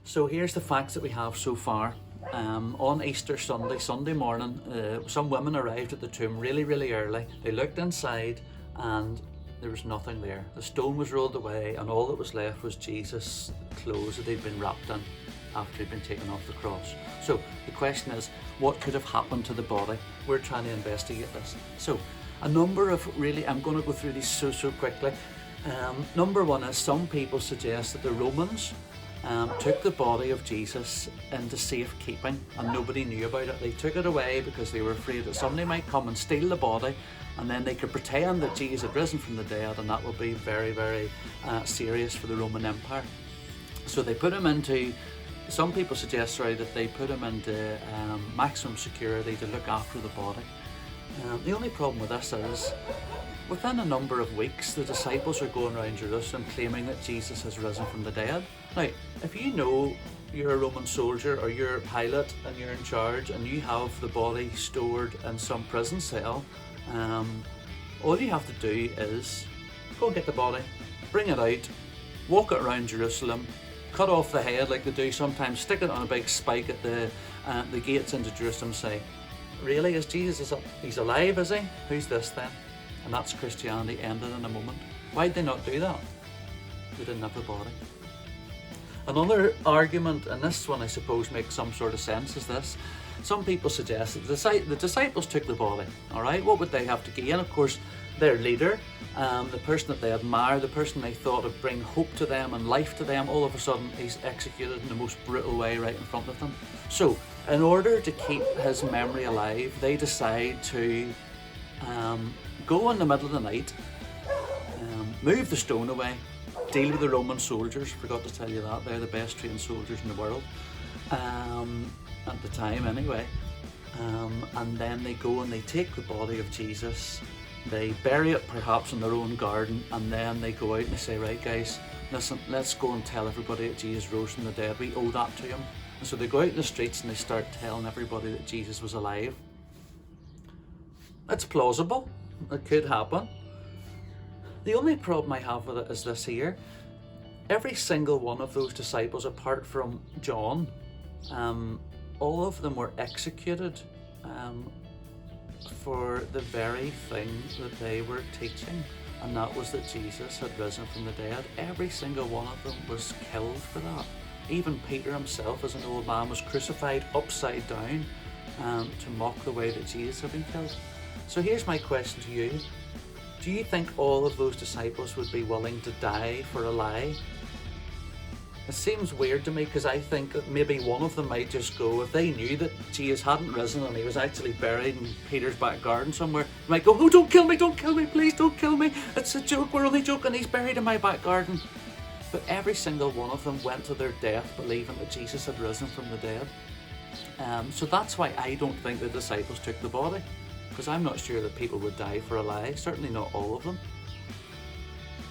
So here's the facts that we have so far. On Easter Sunday, Sunday morning, some women arrived at the tomb really, really early. They looked inside and there was nothing there. The stone was rolled away and all that was left was Jesus' clothes that he'd been wrapped in after he'd been taken off the cross. So the question is, what could have happened to the body? We're trying to investigate this. So a number of I'm going to go through these so quickly. Number one is some people suggest that the Romans took the body of Jesus into safekeeping and nobody knew about it. They took it away because they were afraid that somebody might come and steal the body, and then they could pretend that Jesus had risen from the dead, and that would be very, very serious for the Roman Empire. So they put him into, some people suggest that they put him into maximum security to look after the body. The only problem with this is, within a number of weeks, the disciples are going around Jerusalem claiming that Jesus has risen from the dead. Now, if you know you're a Roman soldier or you're a pilot and you're in charge and you have the body stored in some prison cell, all you have to do is go and get the body, bring it out, walk it around Jerusalem, cut off the head like they do sometimes, stick it on a big spike at the gates into Jerusalem, say, really, is Jesus, he's alive, is he? Who's this then? And that's Christianity ended in a moment. Why'd they not do that? They didn't have the body. Another argument, and this one I suppose makes some sort of sense, is this. Some people suggest that the disciples took the body, alright? What would they have to gain? Of course, their leader, the person that they admire, the person they thought would bring hope to them and life to them, all of a sudden he's executed in the most brutal way right in front of them. So, in order to keep his memory alive, they decide to go in the middle of the night, move the stone away, deal with the Roman soldiers. Forgot to tell you that, they're the best trained soldiers in the world, at the time anyway. And then they go and they take the body of Jesus, they bury it perhaps in their own garden, and then they go out and they say, right guys, listen, let's go and tell everybody that Jesus rose from the dead, we owe that to him. And so they go out in the streets and they start telling everybody that Jesus was alive. It's plausible, it could happen. The only problem I have with it is this here. Every single one of those disciples, apart from John, all of them were executed for the very thing that they were teaching, and that was that Jesus had risen from the dead. Every single one of them was killed for that. Even Peter himself, as an old man, was crucified upside down to mock the way that Jesus had been killed. So here's my question to you. Do you think all of those disciples would be willing to die for a lie? It seems weird to me, because I think that maybe one of them might just go, if they knew that Jesus hadn't risen and he was actually buried in Peter's back garden somewhere, they might go, oh, don't kill me, please don't kill me. It's a joke, we're only joking, he's buried in my back garden. But every single one of them went to their death believing that Jesus had risen from the dead. So that's why I don't think the disciples took the body, because I'm not sure that people would die for a lie, certainly not all of them.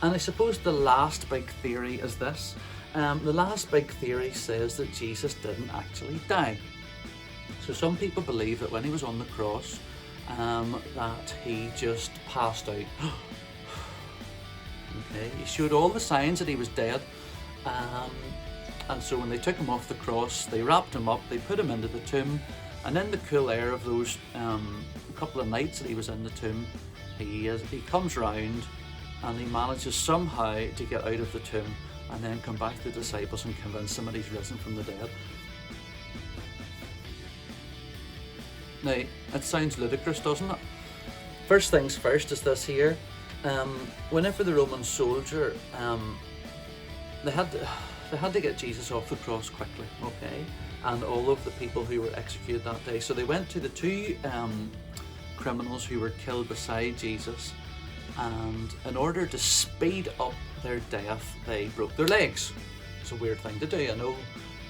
And I suppose the last big theory is this. The last big theory says that Jesus didn't actually die. So some people believe that when he was on the cross, that he just passed out. Okay, he showed all the signs that he was dead, and so when they took him off the cross, they wrapped him up, they put him into the tomb, and in the cool air of those couple of nights that he was in the tomb, he comes round and he manages somehow to get out of the tomb and then come back to the disciples and convince them that he's risen from the dead. Now, it sounds ludicrous, doesn't it? First things first is this here. Whenever the Roman soldier, they had to get Jesus off the cross quickly, okay? And all of the people who were executed that day. So they went to the two criminals who were killed beside Jesus, and in order to speed up their death, they broke their legs. It's a weird thing to do, I know.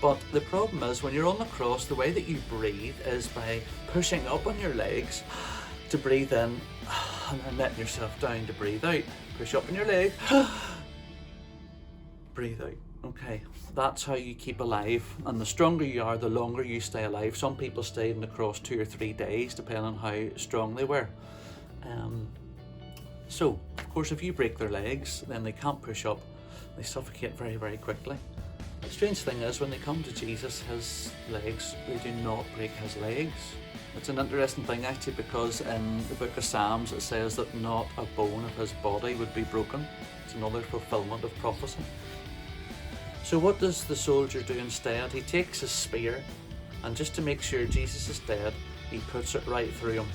But the problem is, when you're on the cross, the way that you breathe is by pushing up on your legs to breathe in, and then letting yourself down to breathe out. Push up on your leg, breathe out. Okay, that's how you keep alive, and the stronger you are, the longer you stay alive. Some people stayed on the cross 2 or 3 days, depending on how strong they were. So, of course, if you break their legs, then they can't push up. They suffocate very, very quickly. The strange thing is, when they come to Jesus, his legs, they do not break his legs. It's an interesting thing actually, because in the book of Psalms it says that not a bone of his body would be broken. It's another fulfillment of prophecy. So what does the soldier do instead? He takes his spear, and just to make sure Jesus is dead, he puts it right through him.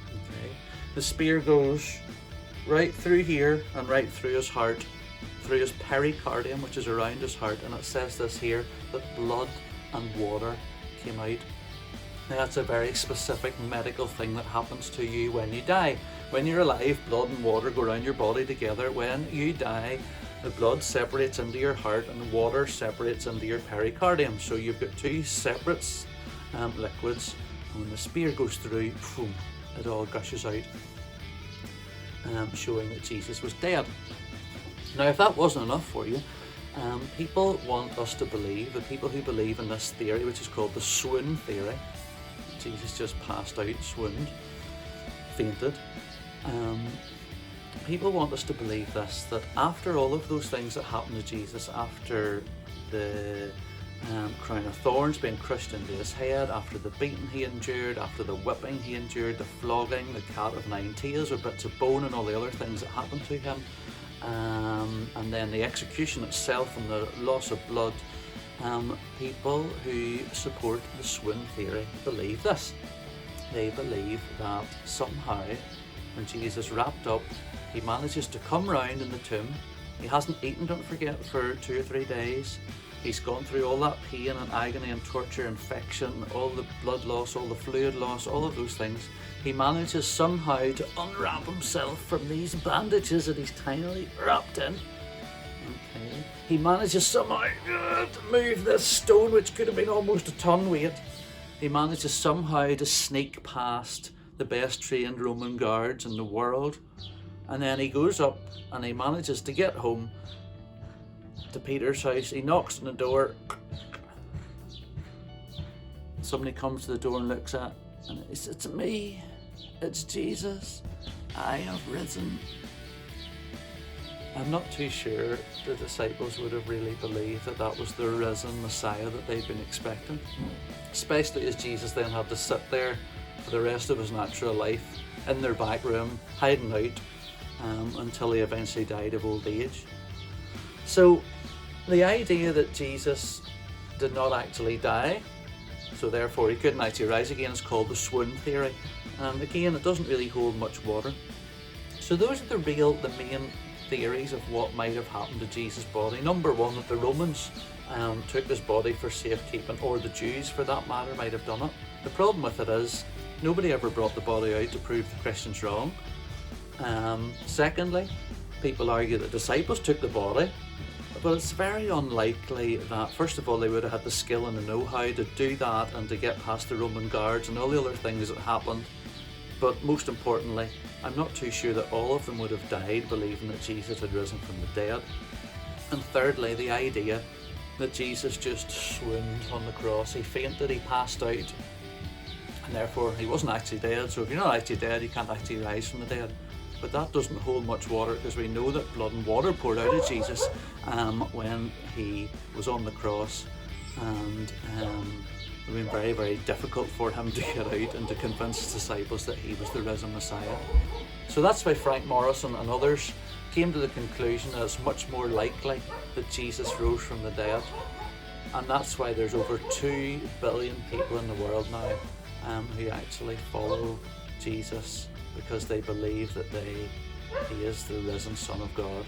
Okay. The spear goes right through here and right through his heart, through his pericardium, which is around his heart, and it says this here, that blood and water came out. Now that's a very specific medical thing that happens to you when you die. When you're alive, blood and water go around your body together. When you die, the blood separates into your heart and the water separates into your pericardium. So you've got two separate liquids, and when the spear goes through, boom, it all gushes out, showing that Jesus was dead. Now, if that wasn't enough for you, people want us to believe, the people who believe in this theory, which is called the swoon theory, Jesus just passed out, swooned, fainted. People want us to believe this, that after all of those things that happened to Jesus, after the crown of thorns being crushed into his head, after the beating he endured, after the whipping he endured, the flogging, the cat of nine tails or bits of bone and all the other things that happened to him, and then the execution itself and the loss of blood, people who support the swoon theory believe this. They believe that somehow when Jesus wrapped up, he manages to come round in the tomb. He hasn't eaten, don't forget, for 2 or 3 days. He's gone through all that pain and agony and torture, infection, all the blood loss, all the fluid loss, all of those things. He manages somehow to unwrap himself from these bandages that he's tinily wrapped in. Okay. He manages somehow to move this stone, which could have been almost a ton weight. He manages somehow to sneak past the best trained Roman guards in the world. And then he goes up and he manages to get home to Peter's house. He knocks on the door. Somebody comes to the door and looks at, and he says, "It's me, it's Jesus, I have risen." I'm not too sure the disciples would have really believed that that was the risen Messiah that they'd been expecting, especially as Jesus then had to sit there for the rest of his natural life in their back room, hiding out until he eventually died of old age. So the idea that Jesus did not actually die, so therefore he couldn't actually rise again, is called the swoon theory. And again, it doesn't really hold much water. So those are the main theories of what might have happened to Jesus' body. Number one, that the Romans took his body for safekeeping, or the Jews for that matter might have done it. The problem with it is nobody ever brought the body out to prove the Christians wrong. Secondly, people argue that disciples took the body, but it's very unlikely that, first of all, they would have had the skill and the know-how to do that and to get past the Roman guards and all the other things that happened. But most importantly, I'm not too sure that all of them would have died believing that Jesus had risen from the dead. And thirdly, the idea that Jesus just swooned on the cross. He fainted, he passed out, and therefore he wasn't actually dead. So if you're not actually dead, you can't actually rise from the dead. But that doesn't hold much water, because we know that blood and water poured out of Jesus when he was on the cross, and it would be very, very difficult for him to get out and to convince his disciples that he was the risen Messiah. So that's why Frank Morrison and others came to the conclusion that it's much more likely that Jesus rose from the dead, and that's why there's over 2 billion people in the world now who actually follow Jesus, because they believe that he is the risen Son of God.